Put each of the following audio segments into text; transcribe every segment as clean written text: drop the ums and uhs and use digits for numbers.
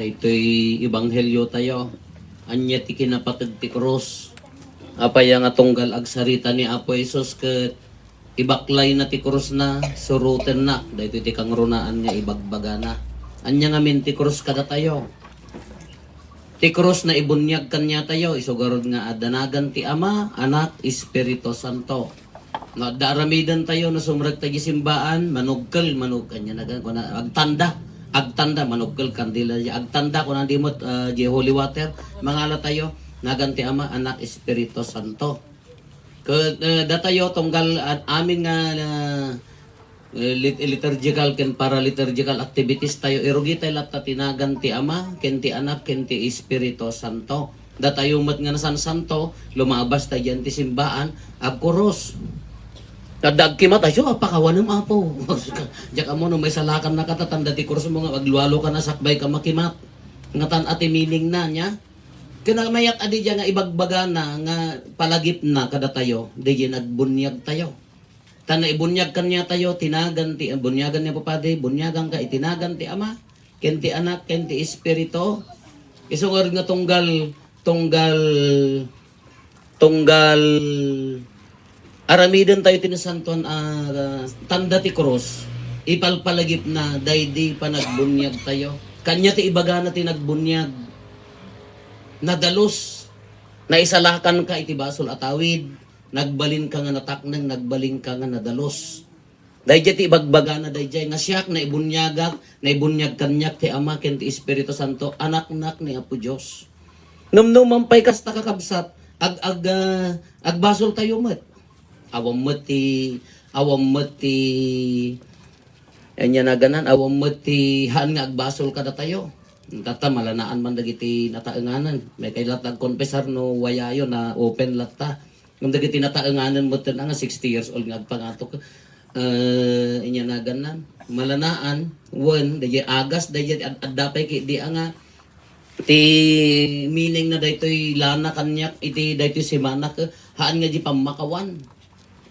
Daytoy ibanghelyo tayo. Anya ti kinapatag ti krus. Apaya nga tunggal agsarita ni Apo Isus ket ibaklay na ti krus na suruten na. Daytoy ti kangrunaan nga ibagbaga na. Anya nga min ti krus kada tayo. Ti krus na ibunyag kanya tayo, isugarod nga adanagan ti Ama, Anak, Espiritu Santo. Nga daramidan tayo na sumrag tayo simbaan, manugkel, kanya na agtanda, manugkel, kandila, agtanda, kung hindi mo, holy water, mangala tayo, naganti Ama, Anak, Espiritu Santo. Da tayo, tunggal at amin nga, liturgical ken para liturgical activities tayo irugi tayo latta tinagan ti Ama ken ti Anak ken ti Espiritu Santo. Da tayo mat nga nasan santo lumabas tayo ti simbaan agkuros. Kadag kimat ayo apakawanem Apo. Jak amo no may salakan na katatanda ti kuros mo nga aglualo ka na sakbay ka makimat. Ngatan ati meaning na nya. Kena mayat adi nga ibagbaga na nga palagip na kada tayo di nagbunyag tayo. Tana ibunyag kanya tayo, tinagan ti bunyagan niya papade, bunyagan ka itinagan ti Ama, ken ti Anak, ken ti Espiritu. Isungor nga tunggal aramiden tayo tinasantuan tanda ti cross. Ipalpalagip na daydi pa nagbunyag tayo. Kanya ti ibaga na tinagbunyag. Nadalos. Naisalakan ka iti basol atawid. Nagbalin ka nga nataknang, nagbalin ka nga nadalos. Dayjay ti ibagbaga na dayjay nga siyak na ibunyag kanyak ti Ama ken ti Espiritu Santo, anak-nak ni Apo Dios. Numnum mampay kasta kakabsat, agbasol tayo met. Awam meti, anya na ganan, awam meti, haan nga agbasol kada tayo. Tata malanaan man dagiti nataenganan. May kailat nagkonfesar no wayayo na open latta. Kung dagiti nataenganan mo nga 60 years old nga agpangatok inya na ganan malanaan wen dayay agas dayay addapay ki di nga ti meaning na daytoy lana kanyak iti daytoy simana haan nga di pamakawan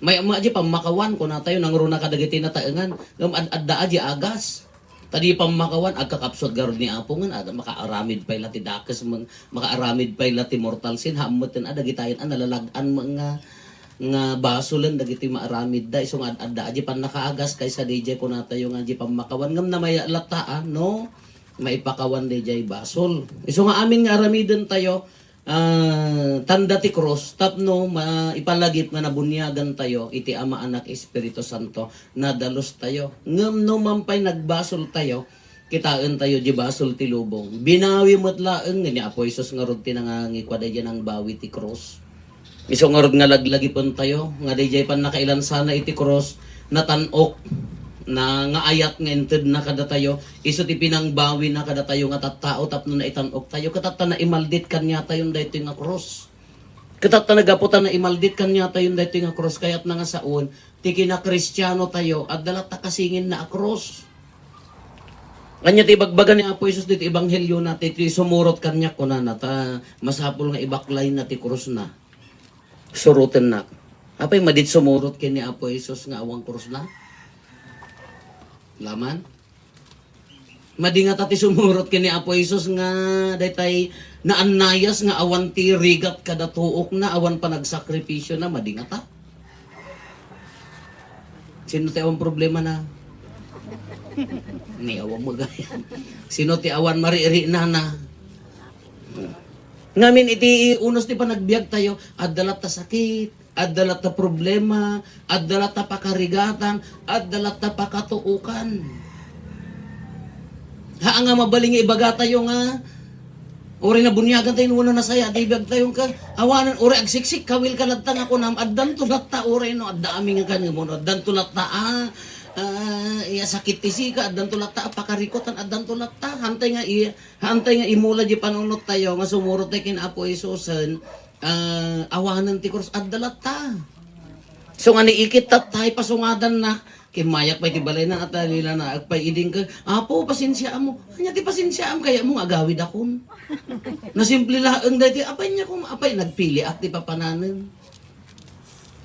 may ama di pamakawan kun tayo nangruna ka dagiti nataengan ngem adda di agas tadi pamakawan agkakapsot garod ni Apo nga makaaramid pay lati dakes makaaramid pay lati mortal sin hamuten ada gitayen nalalagan nga basulen dagiti maaramid da isong adda aji pan nakaagas kaysa DJ ko natayo nga aji pamakawan ngam na may lataan no maipakawan DJ basol iso nga amin nga aramiden tayo tanda ti cross tapno ipalagip nga nabunyagan tayo iti Ama Anak Espiritu Santo nadalos tayo ngem no mampay nagbasol tayo kitaan tayo di basol ti lubong binawi met laeng nga ni Apo Isus nga rod tinangangi kwada ang bawi ti cross iso nga rod nga laglagipon tayo nga dijay pan nakailan sana iti cross natanok na nga ayat nga ented na kada tayo iso ti pinangbawi na kada tayo nga tattao tapno na itanok tayo katata na imaldit kanya tayo daytoy nga cross katata nagaputan na imaldit kanya tayo daytoy nga cross kayat na nga saon ti kina Kristiyano tayo at dalat ta kasingin na a cross kanya ti ibagbaga ni Apo Isus dito ebanghelyo na ti sumurot kanya kunan ta masapul nga ibaklay na ti cross na suruten na apay madit sumurot kini Apo Isus nga awang cross na laman madingat ati sumurot kini Apo Isus nga daytay naanayas nga awan ti rigat kada tuok na awan pa nagsakripisyo na madingat ta sino ti awan problema na ni awan magaya sino ti awan mariri na ngamin iti unos ti panagbiag tayo addalat ta sakit addalat ta problema, addalat ta pakarigatan, addalat ta pakatuukan. Haa nga mabaling ibaga tayo nga, ori na bunyagan tayo nuna na saya, dibag tayo ka, awanan, ori agsiksik, kawil ka lagtang ako nam, addan tulat ta, ori no, adda aming nga kanimo, addan tulat ta, sakit tisi ka, addan tulat ta, pakarikotan, addan tulat ta, hantay nga imula di panunot tayo, nga sumurot tayo kin Apo Isusen, awanan ti cross addalat ta. So nga niikit tatay pasungadan na kimayak pa iti balay na at nila na agpay iding ka Apo pasensya mo anya ti pasensya am kaya mo agawid akon na simple laeng dati apay niya kung apay nagpili at ti papananen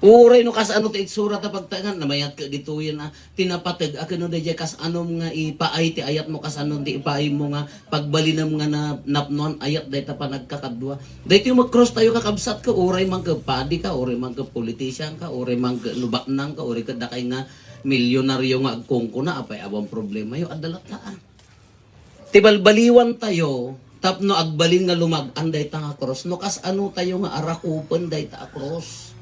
Uray no kas ano ti itsura ta pagtangan namayat ka dituyen na tinapateg aken no DJ kas anom nga ipaay ti ayat mo kas anon ti ipaay mo nga pagbalinam nga na napnon ayat day ta pa nagkakadwa. Day ti mag-cross tayo kakabsat ka uray man ka padi ka, uray man ka politician ka, uray man ka lubaknang ka, uray ka dakay nga milyonaryo nga agkongko na apay abang problema yo adalat laan. Ti balbaliwan tayo tapno agbalin nga lumag-an day ta nga cross no kas ano tayo nga arakupen day ta cross.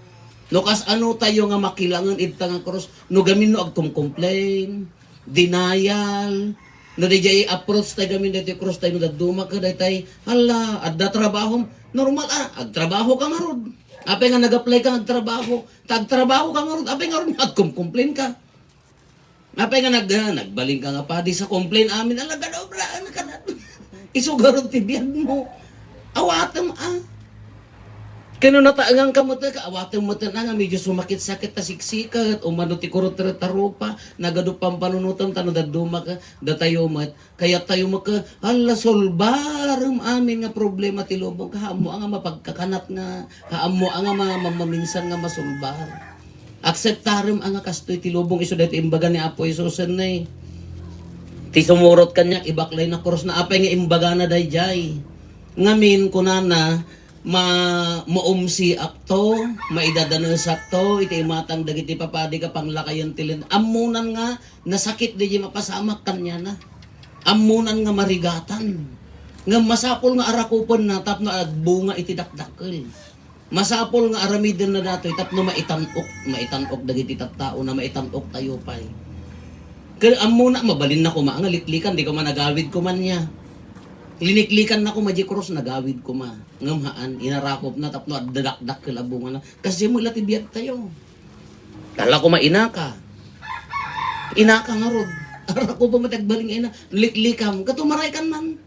No kas ano tayo nga makilangan ita nga cross, no gamin no agkum-complain, denial, no DJ approach tayo gamin dito cross tayo no daduma ka daytay, hala, adda trabaho, normal agtrabaho ka nga rod. Apay nga nag-apply ka agtrabaho, tagtrabaho ka nga rod, apay nga rod agkum-complain ka. Apay nga nagbaling ka nga pa di sa complain amin, ala gadobra, ano ka na, isugarod tibiyad mo, awatam Kano nataangang kamuta ka, awatang mo na nga, medyo sumakit-sakit ta siksikat, o manuti kurot tarupa, nagadupang panunutan, tano daduma ka, datayo mat, kaya tayo maka, hala solbarum amin nga problema tilubong, kaamo nga mapagkakanat nga, kaamo nga maminsan nga masulbar. Akseptarum nga kastoy tilubong, iso dahito imbaga ni Apo Isusan na Ti sumurot kanya, ibaklay na kuros na apay nga imbaga na dayjay. Ngamin kunana, maumsi akto, maidadanas akto, iti matang dagiti papadi ka panglakayan tilin. Amunan nga, nasakit di mapasamak kanya na. Amunan nga marigatan. Nga masapol nga arakupon na, tapno agbunga iti dakdakkel. Masapol nga aramidin na dato, tapno maitanok dagiti tattao na maitanok tayo pa'y. Kaya amuna, mabalin na ko nga litlikan, di ko managawid ko man niya. Liniklikan na ko majikros nagawid ko ma. Ngamhaan inarakop na tapno dadakdak kelabungan na. Kasi mo latibiyat tayo. Kala ko mainaka. Inaka nga rod. Ara ko pa matagbaling ina. Liklikam. Katumaray kan man.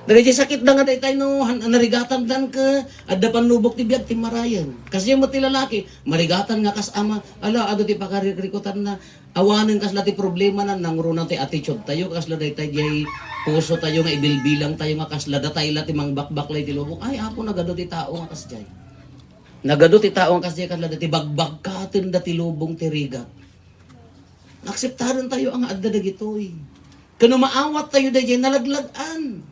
Dagay sakit na nga tayo no. Narigatan dan ka. Adda panubok ti biyag ti marayan. Kasi mo ti lalaki. Marigatan nga kas ama. Ala ado ti pakarikutan na. Awanan kas lati problema na nangruna ti attitude tayo. Kas laday tayo puso tayo nga ibilbilang tayo nga kaslada tayo lati mang bakbaklay ti lubong. Ay ako nagado ti tao nga kasjay. Nagado ti tao nga kasjay kaslada ti bagbag katin da ti lubong ti rigat. Akseptaran tayo ang adda dagitoy. Kano maawat tayo dayjay nalaglagan.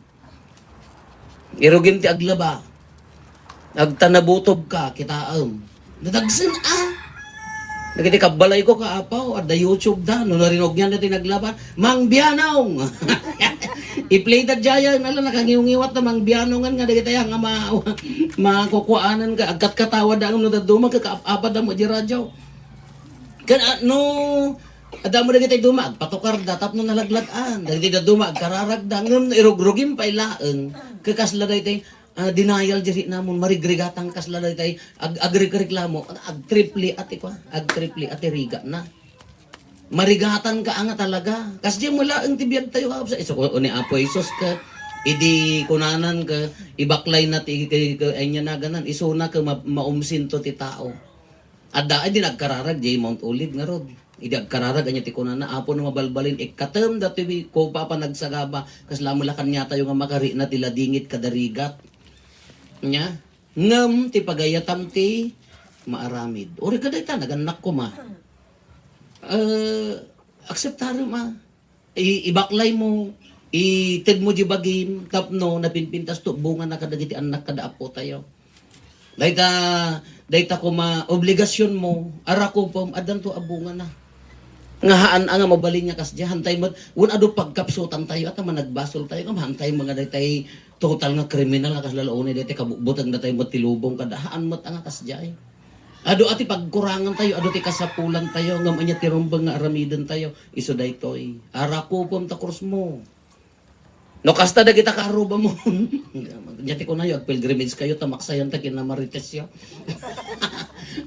Irugin ti aglaba. Agtanabutob ka kitaam. Nadagsen Nagiti kabalay ko kaapaw, at the YouTube da, no narinog niya natin naglaban, Mang Bianong! I-play that jaya, nala nakangiungiwat na Mang Bianongan nga, dagiti nga makukuanan ka, agkat katawa da, no daduma ka, kaapad mo di radyo. No, ada mo dagiti dumag, patukar da, tap no nalaglagan, dagiti daduma, kararag da, irugrugin pa ilaang, kakasla da ito, denial jeri namon marigrigatang kaslala tay agreklamo agtripli ati ko agtripli ati riga na marigatan ka anga talaga kasi mula ang tibiyag tayo sa iso ko ni Apo Isus ka idi kunanan ka ibaklay na ti ay nya na ganan isuna ka maumsin to ti tao adda ay di nagkararag jay Mount Olive nga rod idi agkararag anya ti kunana apo no mabalbalin ikatem dati ko pa nagsagaba kasla mula kanya tayo nga makari na tila dingit kadarigat nya ngem ti pagayatam ti maaramid ori kaday ta naganak ko ma akseptarum ibaklay mo ited mo di bagim tapno napinpintas to bunga na kadagiti anak kada apo tayo dayta ko ma obligasyon mo ara ko pom adan to abunga na nga haan nga mabalin niya kasya hantay mo un ado pagkapsutan tayo at managbasol tayo kam hantay mga daytay total nga kriminal nga kaslalaon daytay kabutang datay mo tilubong kadahaan mo nga kasya ado ati pagkurangan tayo ado ti kasapulan tayo ngam anya tirumbang nga aramidan tayo iso daytoy ara ko pom ta cross mo no kasta da kita karuba mo nyati ko na yo pilgrimage kayo tamaksayan ta kinamarites yo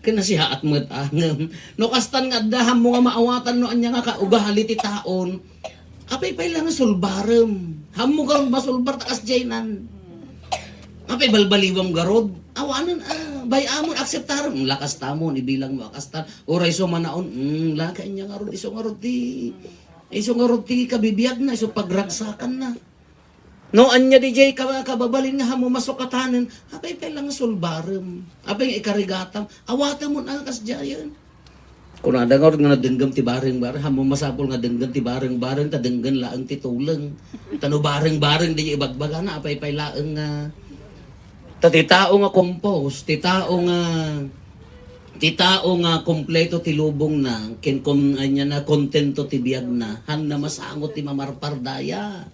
kinasihaat mo angam no kastan nga daham mo nga maawatan no anya nga kaugali ti taon apay pay lang sulbarem hammo karon basulbar ta kasjaynan apay balbaliwam garod awanan bayamon akseptaron lakas tamon ibilang mo akastan oray so manaon laka nya nga rod iso nga rod ti kabibiyag na iso pagragsakan na No, anya DJ kababalin nga hamo masukatanan. Apay pay lang sulbarem. Apay nga ikarigatam. Awatan mo na kas jayan. Kung nadangor nga nadenggam ti bareng-bareng, hamo masapol nga denggam ti bareng-bareng, ta denggan laang ti tulang. Tano bareng-bareng di ibagbaga na apay pay laang nga ti tao nga compose, ti tao nga kompleto ti lubong na, ken kung anya na kontento ti biyag na, han na masangot ti mamarpardaya.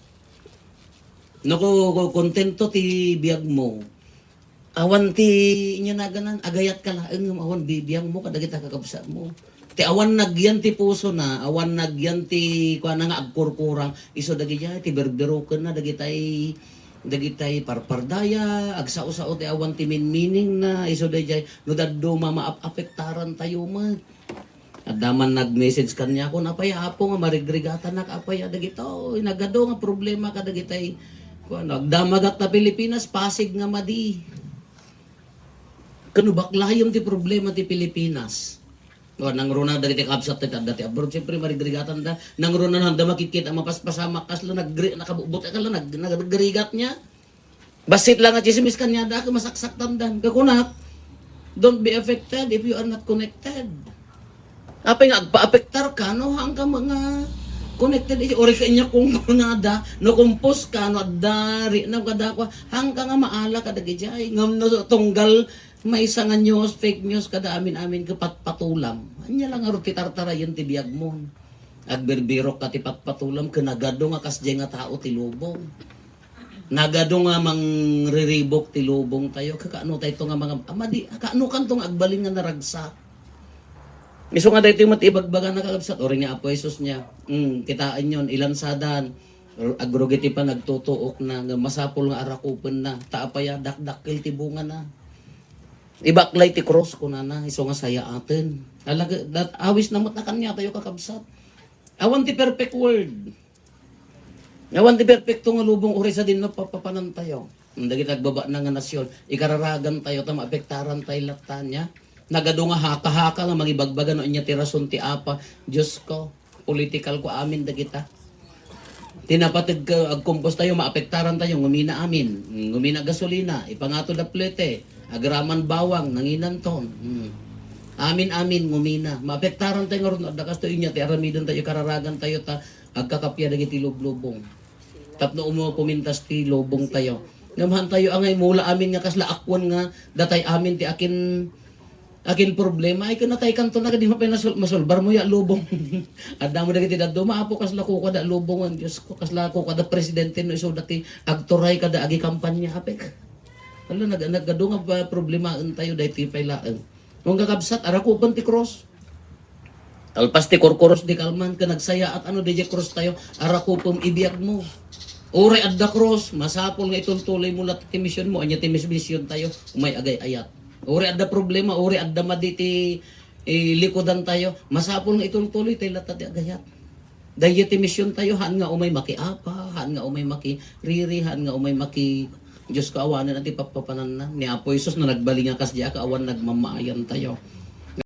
No ko kontento ti biyag mo. Awan ti inya na ganan, agayat ka laeng awan bibiyang mo kadagita kakabsa mo. Ti awan nagyan ti puso na, awan nagyan ti kuan nga agkurkurang, iso dagiti ti berberoken na dagitay parpardaya, agsao-sao ti awan ti minmining na, iso dagiti no daddo maapektaran tayo man. At daman nag-message kanya ko napay apo nga marigrigatan nak apay dagito, nagado nga problema kadagitay kuan nagdamagat na Pilipinas Pasig nga madi. Kano baklayom ti problema ti Pilipinas. O nangruna dagiti kapsat ti dati abroad syempre marigrigatan da nangruna handa makikita mapaspasama kaslo nakabubot ka lang naggrigat niya. Basit lang at chismis kanya da masaksak tandan. Kakunak don't be affected if you are not connected. Apay nga agpa-apektar ka no hanggang mga connected ori kanya kung nada no compose ka no dari na kada ko hanggang nga maala kadagiti ngam no tunggal may isa nga news, fake news kada amin kapatpatulam. Anya lang aro titartara yun ti biyag mo. Agberbirok ka ti patpatulam kanagado nga kasjay nga tao ti lubong. Nagado nga mangriribok ti lubong tayo kakaano tayo nga mga amadi kaano kantong agbalin nga naragsak. Miso nga dayto matibagbaga na kakabsat ori nga apo Jesus niya. Kitaan yon ilansadan. Agrogiti pa nagtutuok na nga masapol nga arakupen na taapaya dakdakkel ti bunga na. Ibaklay ti cross ko na iso nga saya atin. Alaga dat awis namot na kanya tayo kakabsat. Awan ti perfect world. Awan ti perfecto nga lubong uri sa din no papapanan tayo. Dagiti nagbaba na nga nasyon, ikararagan tayo ta maapektaran tayo latanya. Nagado nga haka-haka nga magibagbagan no inya ti rason ti apa. Diyos ko, political ko amin dagita. Tinapatid ka agkumpos tayo maapektaran tayo ngumina amin. Ngumina gasolina, ipangato da plete. Agraman bawang nanginanton. Amin ngumina. Maapektaran tayo ngaron dakas to inya ti aramidon tayo kararagan tayo ta agkakapya dagiti lubong. Tapno umo pumintas ti lubong tayo. Ngamahan tayo angay mula amin nga kasla akwan nga datay amin ti akin problema ay kanatay kanto na kadi mapay masolbar mo ya lubong. Adda mo dagiti daddo maapo kasla ko kada lubongan Dios ko kasla ko kada presidente no iso dati agturay kada agi kampanya apek. Ano nagado nga problema tayo daytoy pay laeng. Kung kakabsat ara ko ti cross. Alpas ti korkoros di kalman ka nagsaya at ano DJ cross tayo ara ko ibiyag mo. Ore adda cross masapol nga itultuloy mo lat ti mission mo anya ti mission tayo umay agay ayat. Ore adda problema ore adda maditi likodan tayo masapol nga itultuloy tayo lat ti agayat. Dayet ti mission tayo han nga umay makiapa, han nga umay makiriri, han nga umay maki Diyos ko awanan at ipapapanan na. Ni Apo Isos na nagbalinga kas diya kaawan nagmamaayan tayo.